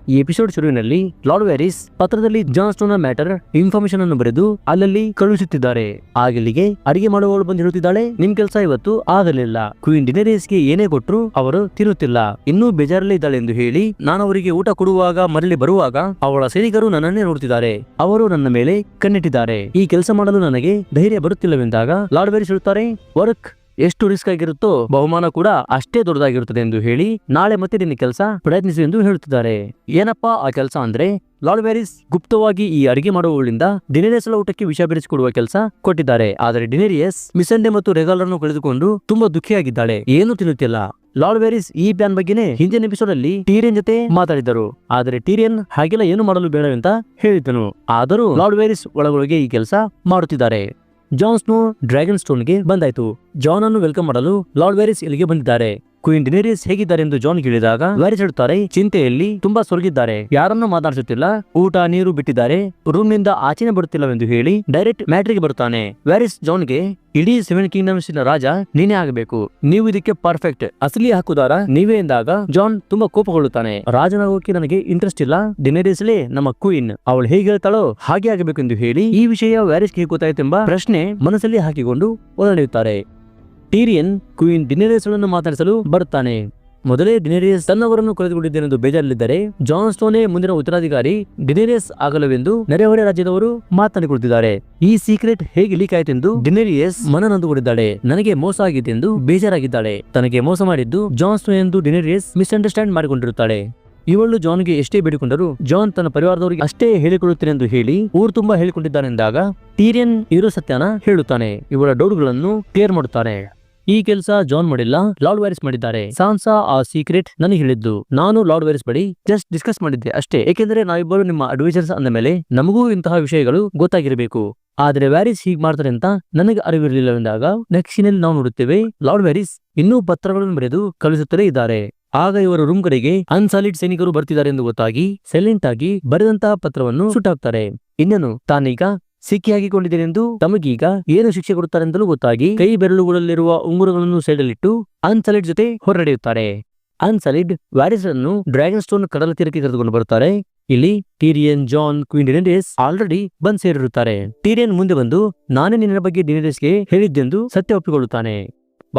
ಈ episode ಶುರುವಿನಲ್ಲಿ lord ವ್ಯಾರಿಸ್ ಪತ್ರದಲ್ಲಿ John snow matter information ಅನ್ನು ಬರೆದು ಅಲ್ಲಲ್ಲಿ ಕಳುಹಿಸುತ್ತಿದ್ದಾರೆ. ಆಗಲಿಗೆ ಅಡಿಗೆ ಮಾಡುವವಳು ಬಂದು ಹೇಳುತ್ತಿದ್ದಾಳೆ, ನಿಮ್ ಕೆಲಸ ಇವತ್ತು ಆಗಲಿಲ್ಲ. ಕ್ವೀನ್ ಡಿನೇರಿಯಸ್ಗೆ ಏನೇ ಕೊಟ್ರು ಅವರು ತಿನ್ನುತ್ತಿಲ್ಲ, ಇನ್ನೂ ಬೇಜಾರಲ್ಲಿ ಇದ್ದಾಳೆ ಎಂದು ಹೇಳಿ ನಾನು ಅವರಿಗೆ ಊಟ ಕೊಡುವಾಗ ಮರಳಿ ಬರುವಾಗ ಅವಳ ಸೈನಿಕರು ನನ್ನನ್ನೇ ನೋಡುತ್ತಿದ್ದಾರೆ, ಅವರು ನನ್ನ ಮೇಲೆ ಕಣ್ಣಿಟ್ಟಿದ್ದಾರೆ, ಈ ಕೆಲಸ ಮಾಡಲು ನನಗೆ ಧೈರ್ಯ ಬರುತ್ತಿಲ್ಲವೆಂದಾಗ ಲಾರ್ಡ್ ವ್ಯಾರಿಸ್ ಹೇಳುತ್ತಾರೆ, ವರ್ಕ್ ಎಷ್ಟು ರಿಸ್ಕ್ ಆಗಿರುತ್ತೋ ಬಹುಮಾನ ಕೂಡ ಅಷ್ಟೇ ದೊಡ್ಡದಾಗಿರುತ್ತದೆ ಎಂದು ಹೇಳಿ ನಾಳೆ ಮತ್ತೆ ನಿನ್ನ ಕೆಲಸ ಪ್ರಯತ್ನಿಸಿ ಎಂದು ಹೇಳುತ್ತಿದ್ದಾರೆ. ಏನಪ್ಪಾ ಆ ಕೆಲಸ ಅಂದ್ರೆ, ಲಾರ್ಡ್ ವ್ಯಾರಿಸ್ ಗುಪ್ತವಾಗಿ ಈ ಅಡಿಗೆ ಮಾಡುವವಳಿಂದ ಡಿನೇರಿಯಸ್ ಊಟಕ್ಕೆ ವಿಷ ಬೆರೆಸಿಕೊಡುವ ಕೆಲಸ ಕೊಟ್ಟಿದ್ದಾರೆ. ಆದರೆ ಡಿನೇರಿಯಸ್ ಮಿಸಂಡೆ ಮತ್ತು ರೆಗಾಲರನ್ನು ಕಳೆದುಕೊಂಡು ತುಂಬಾ ದುಃಖಿಯಾಗಿದ್ದಾಳೆ, ಏನು ತಿನ್ನುತ್ತಿಲ್ಲ. ಲಾರ್ಡ್ ವ್ಯಾರಿಸ್ ಈ ಪ್ಲಾನ್ ಬಗ್ಗೆನೇ ಹಿಂದಿನ ಎಪಿಸೋಡ್ ಅಲ್ಲಿ ಟೀರಿಯನ್ ಜೊತೆ ಮಾತಾಡಿದರು. ಆದರೆ ಟೀರಿಯನ್ ಹಾಗೆಲ್ಲ ಏನು ಮಾಡಲು ಬೇಡವೆಂತ ಹೇಳಿದನು. ಆದರೂ ಲಾರ್ಡ್ ವ್ಯಾರಿಸ್ ಒಳಗೊಳಗೆ ಈ ಕೆಲಸ ಮಾಡುತ್ತಿದ್ದಾರೆ. ಜಾನ್ ಸ್ನೋ ಡ್ರ್ಯಾಗನ್ ಸ್ಟೋನ್ಗೆ ಬಂದಾಯ್ತು. ಜಾನ್ ಅನ್ನು ವೆಲ್ಕಮ್ ಮಾಡಲು ಲಾರ್ಡ್ ವ್ಯಾರಿಸ್ ಇಲ್ಲಿಗೆ ಬಂದಿದ್ದಾರೆ. ಕ್ವೀನ್ ಡಿನೇರಿಯಸ್ ಹೇಗಿದ್ದಾರೆ ಎಂದು ಜಾನ್ ಕೇಳಿದಾಗ ವ್ಯಾರಿಸ್ ಹೇಳುತ್ತಾರೆ, ಚಿಂತೆಯಲ್ಲಿ ತುಂಬಾ ಸೊರಗಿದ್ದಾರೆ, ಯಾರನ್ನೂ ಮಾತನಾಡಿಸುತ್ತಿಲ್ಲ, ಊಟ ನೀರು ಬಿಟ್ಟಿದ್ದಾರೆ, ರೂಮ್ ನಿಂದ ಆಚೆನೆ ಬರುತ್ತಿಲ್ಲವೆಂದು ಹೇಳಿ ಡೈರೆಕ್ಟ್ ಮ್ಯಾಟ್ರಿಗೆ ಬರುತ್ತಾನೆ. ವ್ಯಾರಿಸ್ ಜಾನ್ಗೆ, ಇಡೀ 7 ಕಿಂಗ್ಡಮ್ಸ್ ನ ರಾಜ ನೀನೇ ಆಗಬೇಕು, ನೀವು ಇದಕ್ಕೆ ಪರ್ಫೆಕ್ಟ್, ಅಸಲಿ ಹಕ್ಕುದಾರ ನೀವೇ ಎಂದಾಗ ಜಾನ್ ತುಂಬಾ ಕೋಪಗೊಳ್ಳುತ್ತಾನೆ. ರಾಜನಾಗೋಕೆ ನನಗೆ ಇಂಟ್ರೆಸ್ಟ್ ಇಲ್ಲ, ಡಿನೇರಿಯಸ್ಲೇ ನಮ್ಮ ಕ್ವೀನ್, ಅವಳು ಹೇಗೆ ಹೇಳ್ತಾಳೋ ಹಾಗೆ ಆಗಬೇಕು ಎಂದು ಹೇಳಿ ಈ ವಿಷಯ ವ್ಯಾರಿಸ್ಗೆ ಗೊತ್ತಾಯ್ತೆಂಬ ಪ್ರಶ್ನೆ ಮನಸ್ಸಲ್ಲಿ ಹಾಕಿಕೊಂಡು ಒಳನಡೆಯುತ್ತಾರೆ. ಟೀರಿಯನ್ ಕ್ವೀನ್ ಡಿನೇರಿಯಸ್ ಗಳನ್ನು ಮಾತಾಡಿಸಲು ಬರುತ್ತಾನೆ. ಮೊದಲೇ ಡಿನೇರಿಯಸ್ ತನ್ನವರನ್ನು ಕಳೆದುಕೊಂಡಿದ್ದೇನೆಂದು ಬೇಜಾರಲ್ಲಿದ್ದರೆ ಜಾನ್ ಸ್ನೋನೇ ಮುಂದಿನ ಉತ್ತರಾಧಿಕಾರಿ ಡಿನೇರಿಯಸ್ ಆಗಲವೆಂದು ನೆರೆಹೊರೆ ರಾಜ್ಯದವರು ಮಾತನಾಡಿಕೊಳ್ಳುತ್ತಿದ್ದಾರೆ. ಈ ಸೀಕ್ರೆಟ್ ಹೇಗೆ ಲೀಕ್ ಆಯ್ತೆಂದು ಡಿನೇರಿಯಸ್ ಮನನೊಂದುಕೊಂಡಿದ್ದಾಳೆ, ನನಗೆ ಮೋಸ ಆಗಿತ್ತೆಂದು ಬೇಜಾರಾಗಿದ್ದಾಳೆ. ತನಗೆ ಮೋಸ ಮಾಡಿದ್ದು ಜಾನ್ ಸ್ನೋ ಎಂದು ಡಿನೇರಿಯಸ್ ಮಿಸ್ಅಂಡರ್ಸ್ಟ್ಯಾಂಡ್ ಮಾಡಿಕೊಂಡಿರುತ್ತಾಳೆ. ಇವಳು ಜಾನ್ಗೆ ಎಷ್ಟೇ ಬೇಡಿಕೊಂಡರೂ ಜಾನ್ ತನ್ನ ಪರಿವಾರದವರಿಗೆ ಅಷ್ಟೇ ಹೇಳಿಕೊಳ್ಳುತ್ತೇನೆಂದು ಹೇಳಿ ಊರು ತುಂಬಾ ಹೇಳಿಕೊಂಡಿದ್ದಾನೆಂದಾಗ ಟೀರಿಯನ್ ಇರೋ ಸತ್ಯನ ಹೇಳುತ್ತಾನೆ. ಇವಳ ಡೌಟ್ಗಳನ್ನು ಕ್ಲಿಯರ್ ಮಾಡುತ್ತಾರೆ. ಈ ಕೆಲಸ ಜಾನ್ ಮಾಡಿಲ್ಲ, ಲಾರ್ಡ್ ವ್ಯಾರಿಸ್ ಮಾಡಿದ್ದಾರೆ. ಸಾನ್ಸಾ ಆ ಸೀಕ್ರೆಟ್ ನನಗೆ ಹೇಳಿದ್ದು, ನಾನು ಲಾರ್ಡ್ ವ್ಯಾರಿಸ್ ಬಳಿ ಜಸ್ಟ್ ಡಿಸ್ಕಸ್ ಮಾಡಿದ್ದೆ ಅಷ್ಟೇ, ಏಕೆಂದರೆ ನಾವಿಬ್ಬರು ನಿಮ್ಮ ಅಡ್ವೈಸರ್ಸ್ ಅಂದ ಮೇಲೆ ನಮಗೂ ಇಂತಹ ವಿಷಯಗಳು ಗೊತ್ತಾಗಿರಬೇಕು. ಆದ್ರೆ ವ್ಯಾರಿಸ್ ಹೀಗೆ ಮಾಡ್ತಾರೆ ಅಂತ ನನಗೆ ಅರಿವಿರಲಿಲ್ಲವೆಂದಾಗ ನೆಕ್ಸ್ಟ್ ಸೀನಲ್ಲಿ ನಾವು ನೋಡುತ್ತೇವೆ, ಲಾರ್ಡ್ ವ್ಯಾರಿಸ್ ಇನ್ನೂ ಪತ್ರಗಳನ್ನು ಬರೆದು ಕಳಿಸುತ್ತಲೇ ಇದ್ದಾರೆ. ಆಗ ಇವರ ರೂಮ್ ಕಡೆಗೆ ಅನ್ಸಾಲಿಡ್ ಸೈನಿಕರು ಬರ್ತಿದ್ದಾರೆ ಎಂದು ಗೊತ್ತಾಗಿ ಸೈಲೆಂಟ್ ಆಗಿ ಬರೆದಂತಹ ಪತ್ರವನ್ನು ಸುಟ್ಟಾಕ್ತಾರೆ. ಇನ್ನೇನು ತಾನೀಗ ಸಿಕ್ಕಿ ಹಾಕಿಕೊಂಡಿದ್ದೇನೆಂದು ತಮಗೀಗ ಏನು ಶಿಕ್ಷೆ ಕೊಡುತ್ತಾರೆಂದಲೂ ಗೊತ್ತಾಗಿ ಕೈ ಬೆರಳುಗಳಲ್ಲಿರುವ ಉಂಗುರಗಳನ್ನು ಸೈಡಲ್ಲಿಟ್ಟು ಅನ್ಸಾಲಿಡ್ ಜೊತೆ ಹೊರನಡೆಯುತ್ತಾರೆ. ಅನ್ಸಾಲಿಡ್ ವ್ಯಾರಿಸ್ ಅನ್ನು ಡ್ರ್ಯಾಗನ್ ಸ್ಟೋನ್ ಕಡಲ ತೀರಕ್ಕೆ ಕರೆದುಕೊಂಡು ಬರುತ್ತಾರೆ. ಇಲ್ಲಿ Tyrion, John, queen Daenerys already ಬಂದ್ ಸೇರಿರುತ್ತಾರೆ. ಟೀರಿಯನ್ ಮುಂದೆ ಬಂದು ನಾನೇ ನಿನ್ನ ಬಗ್ಗೆ ಡಿನೇರಿಯಸ್ಗೆ ಹೇಳಿದ್ದೆಂದು ಸತ್ಯ ಒಪ್ಪಿಕೊಳ್ಳುತ್ತಾನೆ.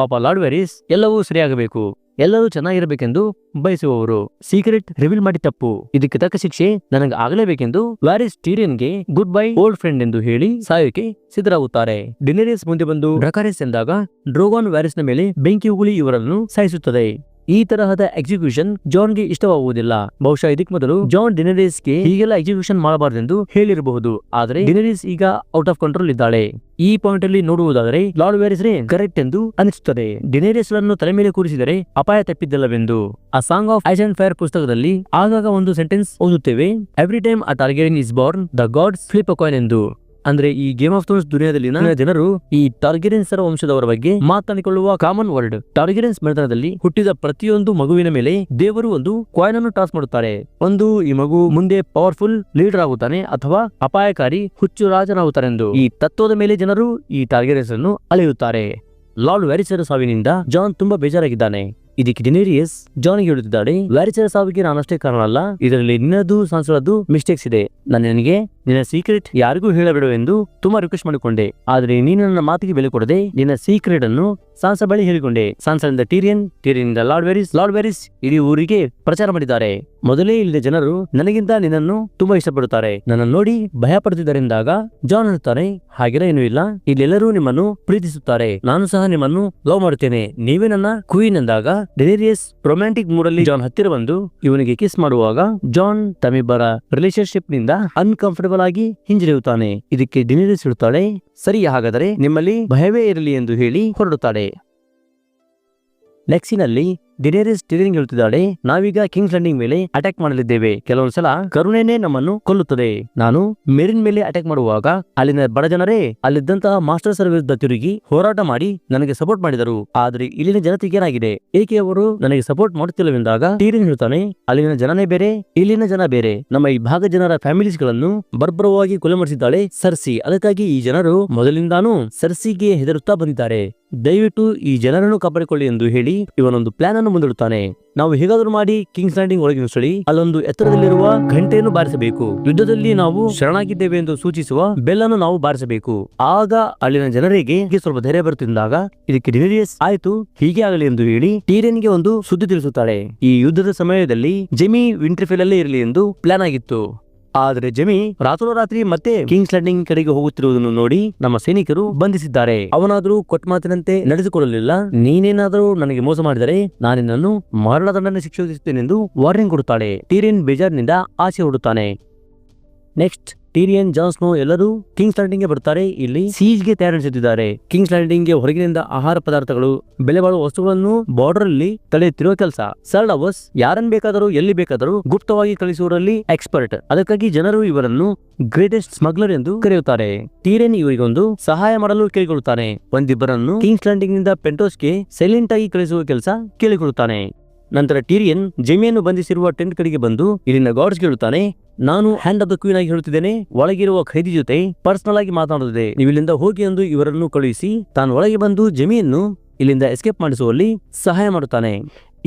ಪಾಪ ಲಾರ್ಡ್ ವ್ಯಾರಿಸ್ ಎಲ್ಲವೂ ಸರಿಯಾಗಬೇಕು, ಎಲ್ಲರೂ ಚೆನ್ನಾಗಿರಬೇಕೆಂದು ಬಯಸುವವರು, ಸೀಕ್ರೆಟ್ ರಿವೀಲ್ ಮಾಡಿ ತಪ್ಪು, ಇದಕ್ಕೆ ತಕ್ಕ ಶಿಕ್ಷೆ ನನಗೆ ಆಗಲೇಬೇಕೆಂದು ವ್ಯಾರಿಸ್ ಟೀರಿಯನ್ಗೆ ಗುಡ್ ಬೈ ಓಲ್ಡ್ ಫ್ರೆಂಡ್ ಎಂದು ಹೇಳಿ ಸಾಯೋಕೆ ಸಿದ್ಧರಾಗುತ್ತಾರೆ. ಡಿನೇರಿಯಸ್ ಮುಂದೆ ಬಂದು ಡ್ರಕಾರಿಸ್ ಎಂದಾಗ ಡ್ರೋಗಾನ್ ವ್ಯಾರಿಸ್ನ ಮೇಲೆ ಬೆಂಕಿ ಉಗುಳಿ ಇವರನ್ನು ಸಾಯಿಸುತ್ತದೆ. ಈ ತರಹದ ಎಕ್ಸಿಕ್ಯೂಷನ್ ಜಾನ್ಗೆ ಇಷ್ಟವಾಗುವುದಿಲ್ಲ. ಬಹುಶಃ ಇದಕ್ಕೆ ಮೊದಲು ಜಾನ್ ಡಿನೇರಿಯಸ್ಗೆ ಹೀಗೆಲ್ಲ ಎಕ್ಸಿಕ್ಯೂಷನ್ ಮಾಡಬಾರದೆಂದು ಹೇಳಿರಬಹುದು. ಆದರೆ ಡಿನೇರಿಯಸ್ ಈಗ ಔಟ್ ಆಫ್ ಕಂಟ್ರೋಲ್ ಇದ್ದಾಳೆ. ಈ ಪಾಯಿಂಟ್ ಅಲ್ಲಿ ನೋಡುವುದಾದರೆ ಲಾರ್ಡ್ ವ್ಯಾರಿಸ್ ಕರೆಕ್ಟ್ ಎಂದು ಅನಿಸುತ್ತದೆ. ಡಿನೇರಿಯಸ್ ಗಳನ್ನು ತಲೆ ಮೇಲೆ ಕೂರಿಸಿದರೆ ಅಪಾಯ ತಪ್ಪಿದ್ದಲ್ಲವೆಂದು. ಆ song of ice and fire ಪುಸ್ತಕದಲ್ಲಿ ಆಗಾಗ ಒಂದು ಸೆಂಟೆನ್ಸ್ ಓದುತ್ತೇವೆ, every time a Targaryen is born the gods flip a coin ಎಂದು. ಅಂದ್ರೆ ಈ ಗೇಮ್ ಆಫ್ ಥ್ರೋನ್ಸ್ ದುನಿಯಾದಲ್ಲಿನ ಜನರು ಈ ಟಾರ್ಗೆರಿಯನ್ಸ್ ವಂಶದವರ ಬಗ್ಗೆ ಮಾತನಾಡಿಕೊಳ್ಳುವ ಕಾಮನ್ ವರ್ಡ್. ಟಾರ್ಗೆರಿಯನ್ಸ್ ಮನೆತನದಲ್ಲಿ ಹುಟ್ಟಿದ ಪ್ರತಿಯೊಂದು ಮಗುವಿನ ಮೇಲೆ ದೇವರು ಒಂದು ಕಾಯಿನ್ ಅನ್ನು ಟಾಸ್ ಮಾಡುತ್ತಾರೆ. ಒಂದು ಈ ಮಗು ಮುಂದೆ ಪವರ್ಫುಲ್ ಲೀಡರ್ ಆಗುತ್ತಾನೆ ಅಥವಾ ಅಪಾಯಕಾರಿ ಹುಚ್ಚು ರಾಜನಾಗುತ್ತಾರೆಂದು. ಈ ತತ್ವದ ಮೇಲೆ ಜನರು ಈ ಟಾರ್ಗೆರಿಯನ್ಸ್ ಅನ್ನು ಅಳೆಯುತ್ತಾರೆ. ಲಾರ್ಡ್ ವ್ಯಾರಿಸರ ಸಾವಿನಿಂದ ಜಾನ್ ತುಂಬಾ ಬೇಜಾರಾಗಿದ್ದಾನೆ. ಇದಕ್ಕೆ ಡಿನೇರಿಯಸ್ ಜಾನ್ಗೆ ಹೇಳುತ್ತಿದ್ದಾಳೆ, ವ್ಯಾರಿಸರ ಸಾವಿಗೆ ನಾನಷ್ಟೇ ಕಾರಣ ಅಲ್ಲ, ಇದರಲ್ಲಿ ನಿನ್ನದು ಸಾನ್ಸಳದ್ದು ಮಿಸ್ಟೇಕ್ಸ್ ಇದೆ. ನಾನು ನಿನಗೆ ನಿನ್ನ ಸೀಕ್ರೆಟ್ ಯಾರಿಗೂ ಹೇಳಬೇಡವೆಂದು ತುಂಬಾ ರಿಕ್ವೆಸ್ಟ್ ಮಾಡಿಕೊಂಡೆ, ಆದ್ರೆ ನೀನು ನನ್ನ ಮಾತಿಗೆ ಬೆಲೆ ಕೊಡದೆ ನಿನ್ನ ಸೀಕ್ರೆಟ್ ಅನ್ನು ಸಾನ್ಸಾ ಬಳಿ ಹೇಳಿಕೊಂಡೆ. ಸಾನ್ಸಾದಿಂದ ಟೀರಿಯನ್, ಟೀರಿಯನ್ನಿಂದ ಲಾರ್ಡ್ ವ್ಯಾರಿಸ್ ಇಡೀ ಊರಿಗೆ ಪ್ರಚಾರ ಮಾಡಿದ್ದಾರೆ. ಮೊದಲೇ ಇಲ್ಲದೆ ಜನರು ನನಗಿಂತ ನಿನ್ನನ್ನು ತುಂಬಾ ಇಷ್ಟಪಡುತ್ತಾರೆ, ನನ್ನನ್ನು ನೋಡಿ ಭಯ ಪಡುತ್ತಿದ್ದಾರೆಂದಾಗ ಜಾನ್ ಹೇಳುತ್ತಾರೆ, ಹಾಗೆಲ್ಲ ಏನೂ ಇಲ್ಲ, ಇಲ್ಲೆಲ್ಲರೂ ನಿಮ್ಮನ್ನು ಪ್ರೀತಿಸುತ್ತಾರೆ, ನಾನು ಸಹ ನಿಮ್ಮನ್ನು ಲವ್ ಮಾಡುತ್ತೇನೆ, ನೀವೇ ನನ್ನ ಕ್ವೀನ್ ಎಂದಾಗ ಡಿನೇರಿಯಸ್ ರೊಮ್ಯಾಂಟಿಕ್ ಮೂಡಲ್ಲಿ ಜಾನ್ ಹತ್ತಿರ ಬಂದು ಇವನಿಗೆ ಕಿಸ್ ಮಾಡುವಾಗ ಜಾನ್ ತಮ್ಮಿಬ್ಬರ ರಿಲೇಶನ್ಶಿಪ್ ನಿಂದ ಅನ್ಕಂಫರ್ಟಬಲ್ ಆಗಿ ಹಿಂಜರಿಯುತ್ತಾನೆ. ಇದಕ್ಕೆ ಡಿನೇರಿಯಸ್ ಹೇಳುತ್ತಾಳೆ, ಸರಿ ಹಾಗಾದರೆ ನಿಮ್ಮಲ್ಲಿ ಭಯವೇ ಇರಲಿ ಎಂದು ಹೇಳಿ ಹೊರಡುತ್ತಾಳೆ. ನೆಕ್ಸ್ಟಿನಲ್ಲಿ ಡಿನೇರಿಯಸ್ ಟೀರಿಯನ್ ಹೇಳುತ್ತಿದ್ದಾಳೆ, ನಾವೀಗ ಕಿಂಗ್ಸ್ ಲ್ಯಾಂಡಿಂಗ್ ಮೇಲೆ ಅಟ್ಯಾಕ್ ಮಾಡಲಿದ್ದೇವೆ. ಕೆಲವೊಂದ್ಸಲ ಕರುಣೆನೇ ನಮ್ಮನ್ನು ಕೊಲ್ಲುತ್ತದೆ. ನಾನು ಮೇರಿನ್ ಮೇಲೆ ಅಟ್ಯಾಕ್ ಮಾಡುವಾಗ ಅಲ್ಲಿನ ಬಡ ಜನರೇ ಅಲ್ಲಿದ್ದಂತಹ ಮಾಸ್ಟರ್ಸ್ ವಿರುದ್ಧ ತಿರುಗಿ ಹೋರಾಟ ಮಾಡಿ ನನಗೆ ಸಪೋರ್ಟ್ ಮಾಡಿದರು. ಆದ್ರೆ ಇಲ್ಲಿನ ಜನತೆಗೆ ಏನಾಗಿದೆ, ಏಕೆ ಅವರು ನನಗೆ ಸಪೋರ್ಟ್ ಮಾಡುತ್ತಿಲ್ಲವೆಂದಾಗ ಟೀರಿಯನ್ ಹೇಳ್ತಾನೆ, ಅಲ್ಲಿನ ಜನನೇ ಬೇರೆ, ಇಲ್ಲಿನ ಜನ ಬೇರೆ. ನಮ್ಮ ಈ ಭಾಗ ಜನರ ಫ್ಯಾಮಿಲೀಸ್ ಗಳನ್ನು ಬರ್ಬರವಾಗಿ ಕೊಲೆ ಮಾಡಿಸಿದ್ದಾಳೆ ಸರ್ಸಿ. ಅದಕ್ಕಾಗಿ ಈ ಜನರು ಮೊದಲಿಂದಾನು ಸರ್ಸಿಗೆ ಹೆದರುತ್ತಾ ಬಂದಿದ್ದಾರೆ. ದಯವಿಟ್ಟು ಈ ಜನರನ್ನು ಕಾಪಾಡಿಕೊಳ್ಳಿ ಎಂದು ಹೇಳಿ ಇವನೊಂದು ಪ್ಲಾನ್ ಅನ್ನು ಮುಂದಿಡುತ್ತಾನೆ. ನಾವು ಹೇಗಾದ್ರೂ ಮಾಡಿ ಕಿಂಗ್ಸ್ ಲ್ಯಾಂಡಿಂಗ್ ಒಳಗೆ ನುಸುಳಿ ಅಲ್ಲೊಂದು ಎತ್ತರದಲ್ಲಿರುವ ಘಂಟೆಯನ್ನು ಬಾರಿಸಬೇಕು. ಯುದ್ಧದಲ್ಲಿ ನಾವು ಶರಣಾಗಿದ್ದೇವೆ ಎಂದು ಸೂಚಿಸುವ ಬೆಲ್ ಅನ್ನು ನಾವು ಬಾರಿಸಬೇಕು. ಆಗ ಅಲ್ಲಿನ ಜನರಿಗೆ ಸ್ವಲ್ಪ ಧೈರ್ಯ ಬರುತ್ತಿದ್ದಾಗ ಇದಕ್ಕೆ ಡಿನೇರಿಯಸ್ ಆಯ್ತು, ಹೀಗೆ ಆಗಲಿ ಎಂದು ಹೇಳಿ ಟೀರಿಯನ್ಗೆ ಒಂದು ಸುದ್ದಿ ತಿಳಿಸುತ್ತಾಳೆ. ಈ ಯುದ್ಧದ ಸಮಯದಲ್ಲಿ ಜೆಮಿ ವಿಂಟರ್ಫೆಲ್ ಅಲ್ಲೇ ಇರಲಿ ಎಂದು ಪ್ಲಾನ್ ಆಗಿತ್ತು. ಆದರೆ ಜೆಮಿ ರಾತ್ರೋರಾತ್ರಿ ಮತ್ತೆ ಕಿಂಗ್ಸ್ ಲ್ಯಾಂಡಿಂಗ್ ಕಡೆಗೆ ಹೋಗುತ್ತಿರುವುದನ್ನು ನೋಡಿ ನಮ್ಮ ಸೈನಿಕರು ಬಂಧಿಸಿದ್ದಾರೆ. ಅವನಾದ್ರೂ ಕೊಟ್ಟ ಮಾತಿನಂತೆ ನಡೆಸಿಕೊಳ್ಳಲಿಲ್ಲ. ನೀನೇನಾದರೂ ನನಗೆ ಮೋಸ ಮಾಡಿದರೆ ನಾನಿನ್ನನ್ನು ಮರಣದಂಡನೆ ಶಿಕ್ಷೆ ವಿಧಿಸುತ್ತೇನೆಂದು ವಾರ್ನಿಂಗ್ ಕೊಡುತ್ತಾಳೆ. ಟೀರಿಯನ್ ಬೇಜಾರಿನಿಂದ ಆಚೆ ಹೊರಡುತ್ತಾನೆ. ನೆಕ್ಸ್ಟ್ ಟೀರಿಯನ್, ಜಾನ್ ಸ್ನೋ ಎಲ್ಲರೂ ಕಿಂಗ್ಸ್ ಲ್ಯಾಂಡಿಂಗ್ ಗೆ ಬರ್ತಾರೆ. ಇಲ್ಲಿ ಸೀಜ್ ಗೆ ತಯಾರಿಸುತ್ತಿದ್ದಾರೆ. ಕಿಂಗ್ಸ್ ಲ್ಯಾಂಡಿಂಗ್ ಗೆ ಹೊರಗಿನಿಂದ ಆಹಾರ ಪದಾರ್ಥಗಳು, ಬೆಲೆ ಬಾಳುವ ವಸ್ತುಗಳನ್ನು ಬಾರ್ಡರ್ ಅಲ್ಲಿ ತಡೆಯುತ್ತಿರುವ ಕೆಲಸ. ಸರ್ ಡವಸ್ ಯಾರನ್ನು ಬೇಕಾದರೂ ಎಲ್ಲಿ ಬೇಕಾದರೂ ಗುಪ್ತವಾಗಿ ಕಳಿಸುವುದರಲ್ಲಿ ಎಕ್ಸ್ಪರ್ಟ್. ಅದಕ್ಕಾಗಿ ಜನರು ಇವರನ್ನು ಗ್ರೇಟೆಸ್ಟ್ ಸ್ಮಗ್ಲರ್ ಎಂದು ಕರೆಯುತ್ತಾರೆ. ಟೀರಿಯನ್ ಇವರಿಗೊಂದು ಸಹಾಯ ಮಾಡಲು ಕೇಳಿಕೊಳ್ಳುತ್ತಾನೆ. ಒಂದಿಬ್ಬರನ್ನು ಕಿಂಗ್ಸ್ ಲ್ಯಾಂಡಿಂಗ್ ನಿಂದ ಪೆಂಟೋಸ್ಗೆ ಸೈಲೆಂಟ್ ಆಗಿ ಕಳಿಸುವ ಕೆಲಸ ಕೇಳಿಕೊಳ್ಳುತ್ತಾನೆ. ನಂತರ ಟೀರಿಯನ್ ಜೆಮಿಯನ್ನು ಬಂಧಿಸಿರುವ ಟೆಂಟ್ ಕಡೆಗೆ ಬಂದು ಇಲ್ಲಿನ ಗಾರ್ಡ್ಸ್ ಹೇಳುತ್ತಾನೆ, ನಾನು ಹ್ಯಾಂಡ್ ಆಫ್ ದ ಕ್ವೀನ್ ಆಗಿ ಹೇಳುತ್ತಿದ್ದೇನೆ, ಒಳಗಿರುವ ಖೈದಿ ಜೊತೆ ಪರ್ಸನಲ್ ಆಗಿ ಮಾತನಾಡುತ್ತಿದೆ, ನೀವು ಇಲ್ಲಿಂದ ಹೋಗಿ ಎಂದು ಇವರನ್ನು ಕಳುಹಿಸಿ ತಾನು ಒಳಗೆ ಬಂದು ಜೆಮಿಯನ್ನು ಇಲ್ಲಿಂದ ಎಸ್ಕೇಪ್ ಮಾಡಿಸುವಲ್ಲಿ ಸಹಾಯ ಮಾಡುತ್ತಾನೆ.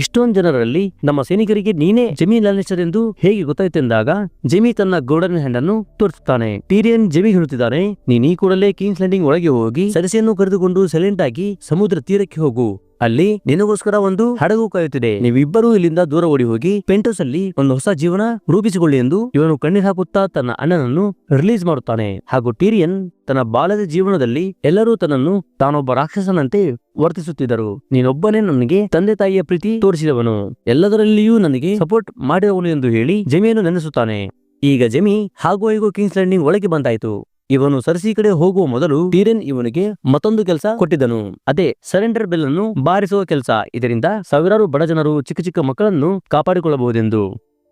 ಇಷ್ಟೊಂದು ಜನರಲ್ಲಿ ನಮ್ಮ ಸೈನಿಕರಿಗೆ ನೀನೇ ಜೆಮಿ ಲ್ಯಾನಿಸ್ಟರ್ ಎಂದು ಹೇಗೆ ಗೊತ್ತಾಯ್ತೆಂದಾಗ ಜೆಮಿ ತನ್ನ ಗೋಲ್ಡನ್ ಹ್ಯಾಂಡ್ ಅನ್ನು ತೋರಿಸುತ್ತಾನೆ. ಟೀರಿಯನ್ ಜೆಮಿ ಹೇಳುತ್ತಿದ್ದಾನೆ, ನೀನ್ ಈ ಕೂಡಲೇ ಕಿಂಗ್ಸ್ ಲ್ಯಾಂಡಿಂಗ್ ಒಳಗೆ ಹೋಗಿ ಸರಸೆಯನ್ನು ಕರೆದುಕೊಂಡು ಸೈಲೆಂಟ್ ಆಗಿ ಸಮುದ್ರ ತೀರಕ್ಕೆ ಹೋಗು. ಅಲ್ಲಿ ನಿನಗೋಸ್ಕರ ಒಂದು ಹಡಗು ಕಾಯುತ್ತಿದೆ. ನೀವಿಬ್ಬರೂ ಇಲ್ಲಿಂದ ದೂರ ಓಡಿ ಹೋಗಿ ಪೆಂಟೋಸ್ ಅಲ್ಲಿ ಒಂದು ಹೊಸ ಜೀವನ ರೂಪಿಸಿಕೊಳ್ಳಿ ಎಂದು ಇವನು ಕಣ್ಣೀರು ಹಾಕುತ್ತಾ ತನ್ನ ಅಣ್ಣನನ್ನು ರಿಲೀಸ್ ಮಾಡುತ್ತಾನೆ. ಹಾಗೂ ಟೀರಿಯನ್ ತನ್ನ ಬಾಲ್ಯದ ಜೀವನದಲ್ಲಿ ಎಲ್ಲರೂ ತನ್ನನ್ನು ತಾನೊಬ್ಬ ರಾಕ್ಷಸನಂತೆ ವರ್ತಿಸುತ್ತಿದ್ದರು. ನೀನೊಬ್ಬನೇ ನನಗೆ ತಂದೆ ತಾಯಿಯ ಪ್ರೀತಿ ತೋರಿಸಿದವನು, ಎಲ್ಲದರಲ್ಲಿಯೂ ನನಗೆ ಸಪೋರ್ಟ್ ಮಾಡಿದವನು ಎಂದು ಹೇಳಿ ಜೆಮಿಯನ್ನು ನೆನೆಸುತ್ತಾನೆ. ಈಗ ಜೆಮಿ ಹಾಗೂ ಹೀಗೂ ಕಿಂಗ್ಸ್ ಲ್ಯಾಂಡಿಂಗ್ ಒಳಗೆ ಬಂದಾಯಿತು. ಇವನು ಸರ್ಸಿ ಕಡೆ ಹೋಗುವ ಮೊದಲು ಟೀರಿಯನ್ ಇವನಿಗೆ ಮತ್ತೊಂದು ಕೆಲಸ ಕೊಟ್ಟಿದ್ದನು. ಅದೇ ಸರೆಂಡರ್ ಬೆಲ್ ಅನ್ನು ಬಾರಿಸುವ ಕೆಲಸ. ಇದರಿಂದ ಸಾವಿರಾರು ಬಡ ಜನರು, ಚಿಕ್ಕ ಚಿಕ್ಕ ಮಕ್ಕಳನ್ನು ಕಾಪಾಡಿಕೊಳ್ಳಬಹುದೆಂದು.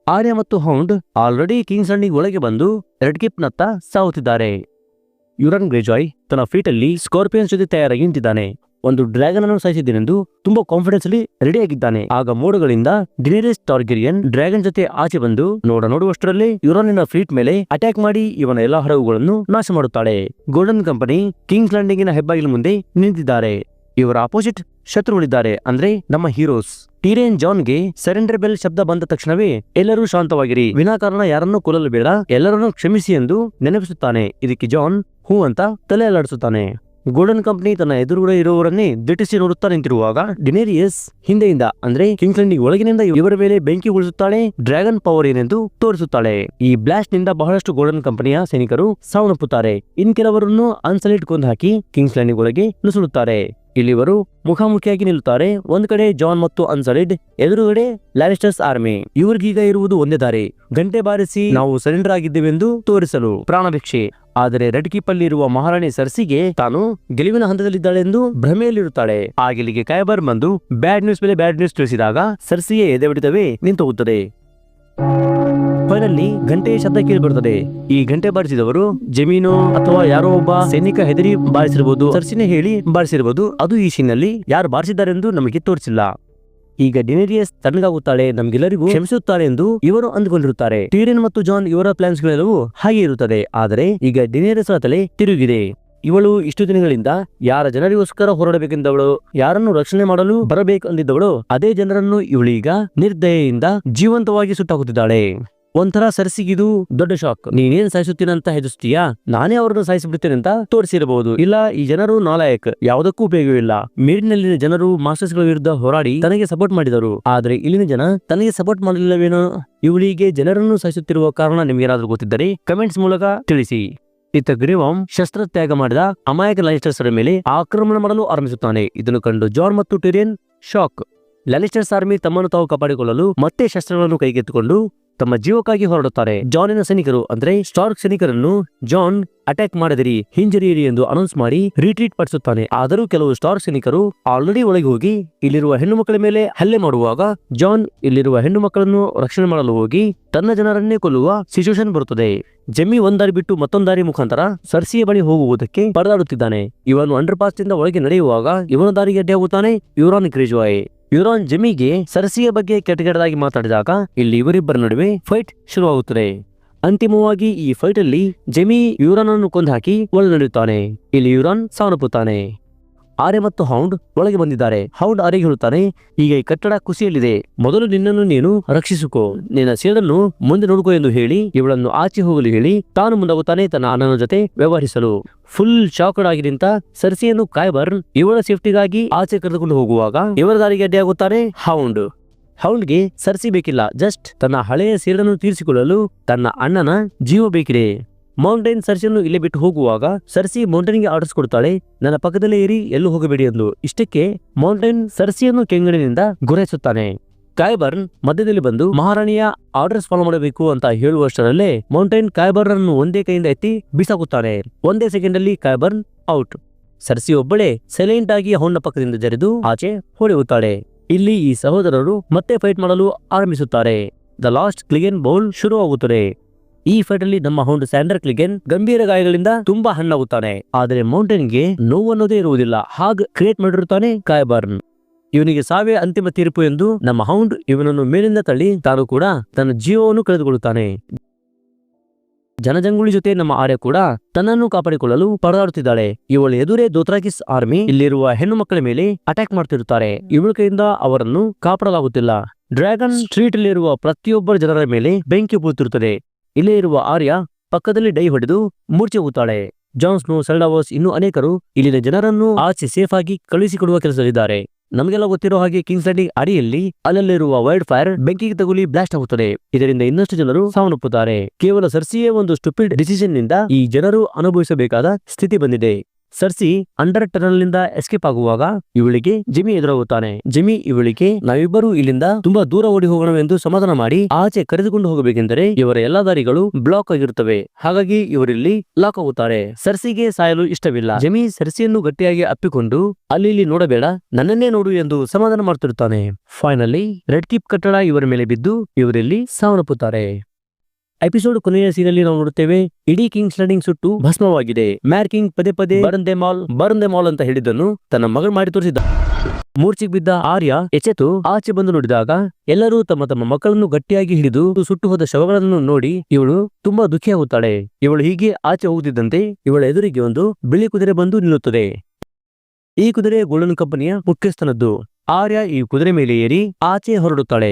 ಆರ್ಯ ಮತ್ತು ಹೌಂಡ್ ಆಲ್ರೆಡಿ ಕಿಂಗ್ಸ್ ಲ್ಯಾಂಡಿಂಗ್ ಒಳಗೆ ಬಂದು ರೆಡ್ ಕಿಪ್ ನತ್ತ ಸಾಗುತ್ತಿದ್ದಾರೆ. ಯುರಾನ್ ಗ್ರೇಜಾಯ್ ತನ್ನ ಫೀಟ್ ಅಲ್ಲಿ ಸ್ಕಾರ್ಪಿಯನ್ಸ್ ಜೊತೆ ತಯಾರಾಗಿ ನಿಂತಿದ್ದಾನೆ. ಒಂದು ಡ್ರ್ಯಾಗನ್ ಅನ್ನು ಸಾಯಿಸಿದ್ದೇನೆಂದು ತುಂಬಾ ಕಾನ್ಫಿಡೆನ್ಸ್ ಅಲ್ಲಿ ರೆಡಿ ಆಗಿದ್ದಾನೆ. ಆಗ ಮೋಡಗಳಿಂದ ಡಿನೇರಿಯಸ್ ಟಾರ್ಗೆರಿಯನ್ ಡ್ರ್ಯಾಗನ್ ಜೊತೆ ಆಚೆ ಬಂದು ನೋಡುವಷ್ಟರಲ್ಲಿ ಯುರಾನಿನ ಫ್ಲೀಟ್ ಮೇಲೆ ಅಟ್ಯಾಕ್ ಮಾಡಿ ಇವನ ಎಲ್ಲಾ ಹಡಗುಗಳನ್ನು ನಾಶ ಮಾಡುತ್ತಾಳೆ. ಗೋಲ್ಡನ್ ಕಂಪನಿ ಕಿಂಗ್ಸ್ ಲ್ಯಾಂಡಿಂಗಿನ ಹೆಬ್ಬಾಗಿಲ ಮುಂದೆ ನಿಂತಿದ್ದಾರೆ. ಇವರ ಅಪೋಸಿಟ್ ಶತ್ರುಗಳಿದ್ದಾರೆ, ಅಂದ್ರೆ ನಮ್ಮ ಹೀರೋಸ್. ಟೀರಿಯನ್ ಜಾನ್ಗೆ ಸರೆಂಡರ್ ಬೆಲ್ ಶಬ್ದ ಬಂದ ತಕ್ಷಣವೇ ಎಲ್ಲರೂ ಶಾಂತವಾಗಿರಿ, ವಿನಾಕಾರಣ ಯಾರನ್ನೂ ಕೊಲ್ಲಲು ಬೇಡ, ಎಲ್ಲರನ್ನೂ ಕ್ಷಮಿಸಿ ಎಂದು ನೆನಪಿಸುತ್ತಾನೆ. ಇದಕ್ಕೆ ಜಾನ್ ಹೂ ಅಂತ ತಲೆ ಅಲ್ಲಾಡಿಸುತ್ತಾನೆ. ಗೋಲ್ಡನ್ ಕಂಪನಿ ತನ್ನ ಎದುರುಗಡೆ ಇರುವವರನ್ನೇ ದಿಟ್ಟಿಸಿ ನೋಡುತ್ತಾ ನಿಂತಿರುವಾಗ ಡಿನೇರಿಯಸ್ ಹಿಂದೆಯಿಂದ ಅಂದ್ರೆ ಕಿಂಗ್ಸ್ ಲ್ಯಾಂಡಿಂಗ್ ಒಳಗಿನಿಂದ ಇವರ ಮೇಲೆ ಬೆಂಕಿ ಉಳಿಸುತ್ತಾಳೆ. ಡ್ರ್ಯಾಗನ್ ಪವರ್ ಏನೆಂದು ತೋರಿಸುತ್ತಾಳೆ. ಈ ಬ್ಲಾಸ್ಟ್ ನಿಂದ ಬಹಳಷ್ಟು ಗೋಲ್ಡನ್ ಕಂಪನಿಯ ಸೈನಿಕರು ಸಾವನ್ನಪ್ಪುತ್ತಾರೆ. ಇನ್ ಕೆಲವರನ್ನು ಅನ್ಸಲಿಟ್ ಕೊಂದು ಹಾಕಿ ಕಿಂಗ್ಸ್ ಲ್ಯಾಂಡಿಂಗ್ ಒಳಗೆ ನುಸುಳುತ್ತಾರೆ. ಇಲ್ಲಿವರು ಮುಖಾಮುಖಿಯಾಗಿ ನಿಲ್ಲುತ್ತಾರೆ. ಒಂದ್ ಕಡೆ ಜಾನ್ ಮತ್ತು ಅನ್ಸಲಿಡ್, ಎದುರುಗಡೆ ಲ್ಯಾನಿಸ್ಟರ್ಸ್ ಆರ್ಮಿ. ಇವ್ರಿಗೀಗ ಇರುವುದು ಒಂದೇ ದಾರಿ, ಗಂಟೆ ಬಾರಿಸಿ ನಾವು ಸರೆಂಡರ್ ಆಗಿದ್ದೇವೆಂದು ತೋರಿಸಲು ಪ್ರಾಣಭಿಕ್ಷೆ. ಆದರೆ ರೆಡ್ ಕೀಪ್ ಅಲ್ಲಿ ಇರುವ ಮಹಾರಾಣಿ ಸರ್ಸಿಗೆ ತಾನು ಗೆಲುವಿನ ಹಂತದಲ್ಲಿದ್ದಾಳೆಂದು ಭ್ರಮೆಯಲ್ಲಿರುತ್ತಾಳೆ. ಆ ಗೆಲಿಗೆ ಕಾಯಬಾರ್ ಬಂದು ಬ್ಯಾಡ್ ನ್ಯೂಸ್ ಮೇಲೆ ಬ್ಯಾಡ್ ನ್ಯೂಸ್ ತಿಳಿಸಿದಾಗ ಸರ್ಸಿಯ ಎದೆಬಿಡಿತವೇ ನಿಂತು ಹೋಗುತ್ತದೆ. ಫೈನಲಿ ಗಂಟೆಯ ಶಬ್ದ ಕೇಳಿ ಬರುತ್ತದೆ. ಈ ಗಂಟೆ ಬಾರಿಸಿದವರು ಜೆಮಿನೋ ಅಥವಾ ಯಾರೋ ಒಬ್ಬ ಸೈನಿಕ ಹೆದರಿ ಬಾರಿಸಿರಬಹುದು, ಸರ್ಸಿನೇ ಹೇಳಿ ಬಾರಿಸಿರಬಹುದು. ಅದು ಈ ಸೀನಲ್ಲಿ ಯಾರು ಬಾರಿಸಿದ್ದಾರೆಂದು ನಮಗೆ ತೋರಿಸಿಲ್ಲ. ಈಗ ಡಿನೇರಿಯಸ್ ತಣ್ಣಗಾಗುತ್ತಾಳೆ, ನಮ್ಗೆಲ್ಲರಿಗೂ ಕ್ಷಮಿಸುತ್ತಾಳೆ ಎಂದು ಇವರು ಅಂದುಕೊಂಡಿರುತ್ತಾರೆ. ಟೀರಿಯನ್ ಮತ್ತು ಜಾನ್ ಇವರ ಪ್ಲಾನ್ಸ್ ಗಳೆಲ್ಲವೂ ಹಾಗೆ ಇರುತ್ತದೆ. ಆದರೆ ಈಗ ಡಿನೇರಿಯಸ್ ತಲೆ ತಿರುಗಿದೆ. ಇವಳು ಇಷ್ಟು ದಿನಗಳಿಂದ ಯಾರ ಜನರಿಗೋಸ್ಕರ ಹೋರಾಡಬೇಕೆಂದವಳು, ಯಾರನ್ನು ರಕ್ಷಣೆ ಮಾಡಲು ಬರಬೇಕೆಂದಿದ್ದವಳು, ಅದೇ ಜನರನ್ನು ಇವಳೀಗ ನಿರ್ದಯೆಯಿಂದ ಜೀವಂತವಾಗಿ ಸುಟ್ಟಾಕುತ್ತಿದ್ದಾಳೆ. ಒಂಥರ ಸರ್ಸಿಗಿದು ದೊಡ್ಡ ಶಾಕ್. ನೀನೇನ್ ಸಾಯಿಸುತ್ತೀನಂತ ಹೆದರ್ಸ್ತೀಯಾ, ನಾನೇ ಅವರನ್ನು ಸಾಯಿಸಿಬಿಡ್ತೇನೆ ಅಂತ ತೋರಿಸಿರಬಹುದು. ಇಲ್ಲ, ಈ ಜನರು ನಾಲಾಯಕ್, ಯಾವುದಕ್ಕೂ ಉಪಯೋಗವಿಲ್ಲ. ಮೇಡಿನಲ್ಲಿನ ಜನರು ಮಾಸ್ಟರ್ಸ್ ಗಳ ವಿರುದ್ಧ ಹೋರಾಡಿ ತನಗೆ ಸಪೋರ್ಟ್ ಮಾಡಿದರು. ಆದ್ರೆ ಇಲ್ಲಿನ ಜನ ತನಗೆ ಸಪೋರ್ಟ್ ಮಾಡಲಿಲ್ಲವೇನೋ. ಇವಳಿಗೆ ಜನರನ್ನು ಸಾಯಿಸುತ್ತಿರುವ ಕಾರಣ ನಿಮಗೇನಾದ್ರೂ ಗೊತ್ತಿದ್ದರೆ ಕಮೆಂಟ್ಸ್ ಮೂಲಕ ತಿಳಿಸಿ. ಇತ್ತ ಗ್ರೀವಾಮ್ ಶಸ್ತ್ರತ್ಯಾಗ ಮಾಡಿದ ಅಮಾಯಕ ಲ್ಯಾನಿಸ್ಟರ್ಸ್ ಮೇಲೆ ಆಕ್ರಮಣ ಮಾಡಲು ಆರಂಭಿಸುತ್ತಾನೆ. ಇದನ್ನು ಕಂಡು ಜಾನ್ ಮತ್ತು ಟೀರಿಯನ್ ಶಾಕ್. ಲ್ಯಾನಿಸ್ಟರ್ಸ್ ಆರ್ಮಿ ತಮ್ಮನ್ನು ತಾವು ಕಾಪಾಡಿಕೊಳ್ಳಲು ಮತ್ತೆ ಶಸ್ತ್ರಗಳನ್ನು ಕೈಗೆತ್ತಿಕೊಂಡು ತಮ್ಮ ಜೀವಕ್ಕಾಗಿ ಹೊರಡುತ್ತಾರೆ. ಜಾನಿನ ಸೈನಿಕರು ಅಂದ್ರೆ ಸ್ಟಾರ್ಕ್ ಸೈನಿಕರನ್ನು ಜಾನ್ ಅಟ್ಯಾಕ್ ಮಾಡದಿರಿ, ಹಿಂಜರಿಯಿರಿ ಎಂದು ಅನೌನ್ಸ್ ಮಾಡಿ ರಿಟ್ರೀಟ್ ಪಡಿಸುತ್ತಾನೆ. ಆದರೂ ಕೆಲವು ಸ್ಟಾರ್ಕ್ ಸೈನಿಕರು ಆಲ್ರೆಡಿ ಒಳಗೆ ಹೋಗಿ ಇಲ್ಲಿರುವ ಹೆಣ್ಣು ಮಕ್ಕಳ ಮೇಲೆ ಹಲ್ಲೆ ಮಾಡುವಾಗ ಜಾನ್ ಇಲ್ಲಿರುವ ಹೆಣ್ಣು ಮಕ್ಕಳನ್ನು ರಕ್ಷಣೆ ಮಾಡಲು ಹೋಗಿ ತನ್ನ ಜನರನ್ನೇ ಕೊಲ್ಲುವ ಸಿಚುವೇಶನ್ ಬರುತ್ತದೆ. ಜೆಮ್ಮಿ ಒಂದಾರಿ ಬಿಟ್ಟು ಮತ್ತೊಂದು ದಾರಿ ಮುಖಾಂತರ ಸರ್ಸಿಯ ಬಳಿ ಹೋಗುವುದಕ್ಕೆ ಪರದಾಡುತ್ತಿದ್ದಾನೆ. ಇವನು ಅಂಡರ್ ಪಾಸ್ ನಿಂದ ಒಳಗೆ ನಡೆಯುವಾಗ ಇವನ ದಾರಿಗೆ ಅಡ್ಡಿಯಾಗುತ್ತಾನೆ ಯುರಾನ್ ಗ್ರೇಜಾಯ್. ಯುರಾನ್ ಜೆಮಿಗೆ ಸರ್ಸಿಯ ಬಗ್ಗೆ ಕೆಟ್ಟದಾಗಿ ಮಾತಾಡಿದಾಗ ಇಲ್ಲಿ ಇವರಿಬ್ಬರ ನಡುವೆ ಫೈಟ್ ಶುರುವಾಗುತ್ತದೆ. ಅಂತಿಮವಾಗಿ ಈ ಫೈಟ್ ಅಲ್ಲಿ ಜೆಮಿ ಯುರಾನ್ ಅನ್ನು ಕೊಂದು ಹಾಕಿ ಒಳ ನಡೆಯುತ್ತಾನೆ. ಇಲ್ಲಿ ಯುರಾನ್ ಸಾವನ್ನಪ್ಪುತ್ತಾನೆ. ಆರ್ಯ ಮತ್ತು ಹೌಂಡ್ ಒಳಗೆ ಬಂದಿದ್ದಾರೆ. ಹೌಂಡ್ ಆರ್ಯಗೆ ಹೇಳುತ್ತಾನೆ, ಈಗ ಈ ಕಟ್ಟಡ ಕುಸಿಯಲಿದೆ, ಮೊದಲು ನಿನ್ನನ್ನು ನೀನು ರಕ್ಷಿಸಿಕೋ, ನಿನ್ನ ಸೇಡನ್ನು ಮುಂದೆ ನೋಡ್ಕೋ ಎಂದು ಹೇಳಿ ಇವಳನ್ನು ಆಚೆ ಹೋಗಲು ಹೇಳಿ ತಾನು ಮುಂದಾಗುತ್ತಾನೆ ತನ್ನ ಅಣ್ಣನ ಜೊತೆ ವ್ಯವಹರಿಸಲು. ಫುಲ್ ಶಾಕ್ಡ್ ಆಗಿ ನಿಂತ ಸರ್ಸಿಯನ್ನು ಕಾಯ್ಬರ್ನ್ ಇವಳ ಸೇಫ್ಟಿಗಾಗಿ ಆಚೆ ಕರೆದುಕೊಂಡು ಹೋಗುವಾಗ ಇವರ ದಾರಿಗೆ ಅಡ್ಡಿಯಾಗುತ್ತಾನೆ ಹೌಂಡ್. ಹೌಂಡ್ಗೆ ಸರ್ಸಿ ಬೇಕಿಲ್ಲ, ಜಸ್ಟ್ ತನ್ನ ಹಳೆಯ ಸೇಡನ್ನು ತೀರಿಸಿಕೊಳ್ಳಲು ತನ್ನ ಅಣ್ಣನ ಜೀವ ಬೇಕಿದೆ. ಮೌಂಟೇನ್ ಸರ್ಸಿಯನ್ನು ಇಲ್ಲೇ ಬಿಟ್ಟು ಹೋಗುವಾಗ ಸರ್ಸಿ ಮೌಂಟೇನ್ಗೆ ಆರ್ಡರ್ಸ್ ಕೊಡ್ತಾಳೆ, ನನ್ನ ಪಕ್ಕದಲ್ಲೇ ಇರಿ, ಎಲ್ಲೂ ಹೋಗಬೇಡಿ ಎಂದು. ಇಷ್ಟಕ್ಕೆ ಮೌಂಟೇನ್ ಸರ್ಸಿಯನ್ನು ಕೆಂಗಣಿನಿಂದ ಗುರಾಯಿಸುತ್ತಾನೆ. ಕಾಯ್ಬರ್ನ್ ಮಧ್ಯದಲ್ಲಿ ಬಂದು ಮಹಾರಾಣಿಯ ಆರ್ಡರ್ಸ್ ಫಾಲೋ ಮಾಡಬೇಕು ಅಂತ ಹೇಳುವಷ್ಟರಲ್ಲೇ ಮೌಂಟೇನ್ ಕಾಯ್ಬರ್ನ್ ಅನ್ನು ಒಂದೇ ಕೈಯಿಂದ ಎತ್ತಿ ಬಿಸಾಕುತ್ತಾನೆ. ಒಂದೇ ಸೆಕೆಂಡ್ ಅಲ್ಲಿ ಕಾಯ್ಬರ್ನ್ ಔಟ್. ಸರ್ಸಿ ಒಬ್ಬಳೇ ಸೈಲೆಂಟ್ ಆಗಿ ಹೌಂಡ್ನ ಪಕ್ಕದಿಂದ ಜರಿದು ಆಚೆ ಹೊಡೆಯುತ್ತಾಳೆ. ಇಲ್ಲಿ ಈ ಸಹೋದರರು ಮತ್ತೆ ಫೈಟ್ ಮಾಡಲು ಆರಂಭಿಸುತ್ತಾರೆ. ದ ಲಾಸ್ಟ್ ಕ್ಲಿಗೆನ್ ಬೌಲ್ ಶುರುವಾಗುತ್ತದೆ. ಈ ಫೈಟ್ ಅಲ್ಲಿ ನಮ್ಮ ಹೌಂಡ್ ಸ್ಯಾಂಡರ್ ಕ್ಲಿಗೆನ್ ಗಂಭೀರ ಗಾಯಗಳಿಂದ ತುಂಬಾ ಹಣ್ಣಾಗುತ್ತಾನೆ. ಆದರೆ ಮೌಂಟೇನ್ಗೆ ನೋವನ್ನೋದೇ ಇರುವುದಿಲ್ಲ, ಹಾಗೆ ಕ್ರಿಯೇಟ್ ಮಾಡಿರುತ್ತಾನೆ ಕಾಯ್ಬರ್ನ್. ಇವನಿಗೆ ಸಾವೇ ಅಂತಿಮ ತೀರ್ಪು ಎಂದು ನಮ್ಮ ಹೌಂಡ್ ಇವನನ್ನು ಮೇಲಿಂದ ತಳ್ಳಿ ತಾನು ಕೂಡ ತನ್ನ ಜೀವವನ್ನು ಕಳೆದುಕೊಳ್ಳುತ್ತಾನೆ. ಜನಜಂಗುಳಿ ಜೊತೆ ನಮ್ಮ ಆರ್ಯ ಕೂಡ ತನ್ನನ್ನು ಕಾಪಾಡಿಕೊಳ್ಳಲು ಪರದಾಡುತ್ತಿದ್ದಾಳೆ. ಇವಳ ಎದುರೇ ದೋತ್ರಾಕಿಸ್ ಆರ್ಮಿ ಇಲ್ಲಿರುವ ಹೆಣ್ಣು ಮಕ್ಕಳ ಮೇಲೆ ಅಟ್ಯಾಕ್ ಮಾಡ್ತಿರುತ್ತಾರೆ. ಇವಳ ಕೈಯಿಂದ ಅವರನ್ನು ಕಾಪಾಡಲಾಗುತ್ತಿಲ್ಲ. ಡ್ರ್ಯಾಗನ್ ಸ್ಟ್ರೀಟ್ ಅಲ್ಲಿರುವ ಪ್ರತಿಯೊಬ್ಬರ ಜನರ ಮೇಲೆ ಬೆಂಕಿ ಬೀಳುತ್ತಿರುತ್ತದೆ. ಇಲ್ಲೇ ಇರುವ ಆರ್ಯ ಪಕ್ಕದಲ್ಲಿ ಡೈ ಹೊಡೆದು ಮೂರ್ಛೆ ಹೋಗುತ್ತಾಳೆ. ಜಾನ್ ಸ್ನೋ, ಸೆಲ್ಡಾವೋಸ್ ಇನ್ನೂ ಅನೇಕರು ಇಲ್ಲಿನ ಜನರನ್ನು ಆಚೆ ಸೇಫ್ ಆಗಿ ಕಳುಹಿಸಿಕೊಡುವ ಕೆಲಸದಲ್ಲಿದ್ದಾರೆ. ನಮಗೆಲ್ಲ ಗೊತ್ತಿರೋ ಹಾಗೆ ಕಿಂಗ್ಸ್ ಲ್ಯಾಂಡಿಂಗ್ ಅಡಿಯಲ್ಲಿ ಅಲ್ಲಲ್ಲಿರುವ ವೈಲ್ಡ್ ಫೈರ್ ಬೆಂಕಿಗೆ ತಗುಲಿ ಬ್ಲಾಸ್ಟ್ ಆಗುತ್ತದೆ. ಇದರಿಂದ ಇನ್ನಷ್ಟು ಜನರು ಸಾವನ್ನಪ್ಪುತ್ತಾರೆ. ಕೇವಲ ಸರ್ಸಿಯೇ ಒಂದು ಸ್ಟುಪಿಡ್ ಡಿಸಿಷನ್ ನಿಂದ ಈ ಜನರು ಅನುಭವಿಸಬೇಕಾದ ಸ್ಥಿತಿ ಬಂದಿದೆ. ಸರ್ಸಿ ಅಂಡರ್ ಟನಲ್ ನಿಂದ ಎಸ್ಕೇಪ್ ಆಗುವಾಗ ಇವಳಿಗೆ ಜಿಮಿ ಎದುರಾಗುತ್ತಾನೆ. ಜಿಮಿ ಇವಳಿಗೆ ನಾವಿಬ್ಬರು ಇಲ್ಲಿಂದ ತುಂಬಾ ದೂರ ಓಡಿ ಹೋಗೋಣ ಎಂದು ಸಮಾಧಾನ ಮಾಡಿ ಆಚೆ ಕರೆದುಕೊಂಡು ಹೋಗಬೇಕೆಂದರೆ ಇವರ ಎಲ್ಲಾ ದಾರಿಗಳು ಬ್ಲಾಕ್ ಆಗಿರುತ್ತವೆ. ಹಾಗಾಗಿ ಇವರಿಲ್ಲಿ ಲಾಕ್ ಆಗುತ್ತಾರೆ. ಸರ್ಸಿಗೆ ಸಾಯಲು ಇಷ್ಟವಿಲ್ಲ. ಜಿಮಿ ಸರ್ಸಿಯನ್ನು ಗಟ್ಟಿಯಾಗಿ ಅಪ್ಪಿಕೊಂಡು ಅಲ್ಲಿ ಇಲ್ಲಿ ನೋಡಬೇಡ, ನನ್ನನ್ನೇ ನೋಡು ಎಂದು ಸಮಾಧಾನ ಮಾಡುತ್ತಿರುತ್ತಾನೆ. ಫೈನಲಿ ರೆಡ್ ಕೀಪ್ ಕಟ್ಟಡ ಇವರ ಮೇಲೆ ಬಿದ್ದು ಇವರಲ್ಲಿ ಸಾವನ್ನಪ್ಪುತ್ತಾರೆ. ಎಪಿಸೋಡ್ ಕೊನೆಯ ಸೀನಲ್ಲಿ ನಾವು ನೋಡುತ್ತೇವೆ, ಇಡೀ ಕಿಂಗ್ಸ್ ಲ್ಯಾಂಡಿಂಗ್ ಸುಟ್ಟು ಭಸ್ಮವಾಗಿದೆ. ಮ್ಯಾರ್ ಕಿಂಗ್ ಪದೇ ಪದೇ ಬರ್ನ್ ದೆ ಮಾಲ್ ಅಂತ ಹೇಳಿದ್ದನ್ನು ತನ್ನ ಮಗಳು ಮಾಡಿ ತೋರಿಸಿದ್ದ. ಮೂರ್ಛೆಗೆ ಬಿದ್ದ ಆರ್ಯ ಎಚ್ಚೆತ್ತು ಆಚೆ ಬಂದು ನೋಡಿದಾಗ ಎಲ್ಲರೂ ತಮ್ಮ ತಮ್ಮ ಮಕ್ಕಳನ್ನು ಗಟ್ಟಿಯಾಗಿ ಹಿಡಿದು ಸುಟ್ಟು ಹೋದ ಶವಗಳನ್ನು ನೋಡಿ ಇವಳು ತುಂಬಾ ದುಃಖಿಯಾಗುತ್ತಾಳೆ. ಇವಳು ಹೀಗೆ ಆಚೆ ಹೋಗುತ್ತಿದ್ದಂತೆ ಇವಳ ಎದುರಿಗೆ ಒಂದು ಬಿಳಿ ಕುದುರೆ ಬಂದು ನಿಲ್ಲುತ್ತದೆ. ಈ ಕುದುರೆ ಗೋಲ್ಡನ್ ಕಂಪನಿಯ ಮುಖ್ಯಸ್ಥನದ್ದು. ಆರ್ಯ ಈ ಕುದುರೆ ಮೇಲೆ ಏರಿ ಆಚೆ ಹೊರಡುತ್ತಾಳೆ.